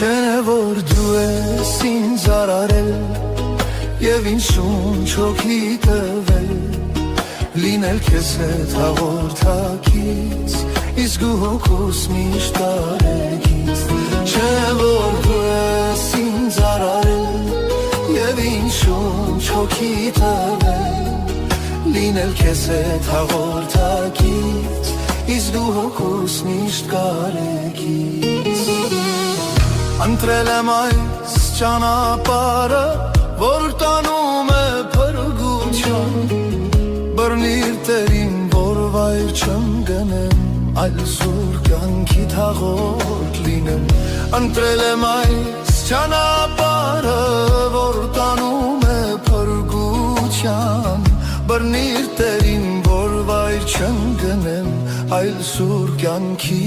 Չեն է որ դու ես ինձ արարել Եվ ինձ շունչ հոգի տվել Լինել քեզ հետ հաղորդակից Իսկ ու հոգուս միշտ տարեկից Չէ որ դու ես ինձ արարել Եվ ինձ շունչ հոգի տվել Լինել քեզ հետ հաղորդակից Իսկ ու հոգուս միշտ կարեկից Ընտրել եմ այս ճանապարհը Որ տանում է փրկության Բռնիր տերին, որ վայր չեմ գնեմ Այլ սուր կյանքի թաղորդ լինեմ Ընտրել եմ այս ճանապարհը Որ տանում է փրկության Բռնիր տերին, որ վայր չեմ գնեմ Այլ սուր կյանքի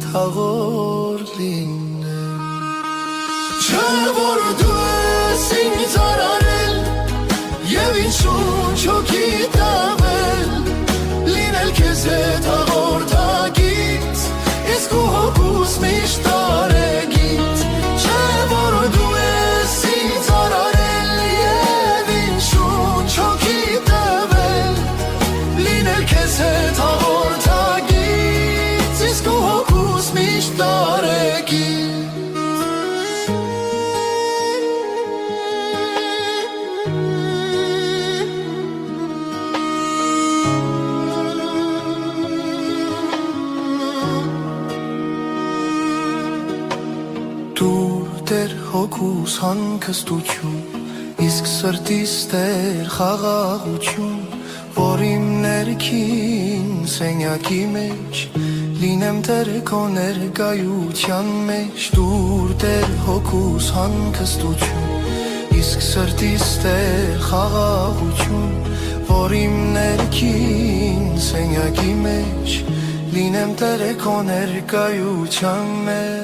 թաղորդ լինեմ Չէ որ դու ես ինձ արարել Եվ ինձ շունչ հոգի տվել Լինել քեզ հետ հաղորդակից Իսկ ու հոգուս միշտ տարեկից Չէ որ դու ես ինձ արարել Եվ ինձ շունչ հոգի տվել Լինել քեզ հետ հաղորդակից Իսկ ու հոգուս միշտ տարեկից Դեր հոգուս հանգստություն Իսկ սրտիս դեր խաղաղություն Որ իմ ներքին սենյակի մեջ Լինեմ դեր քո ներկայության մեջ Դուր դեր հոգուս հանգստություն Իսկ սրտիս դեր խաղաղություն Որ իմ ներքին սենյակի մեջ Լինեմ դեր քո ներկայության մեջ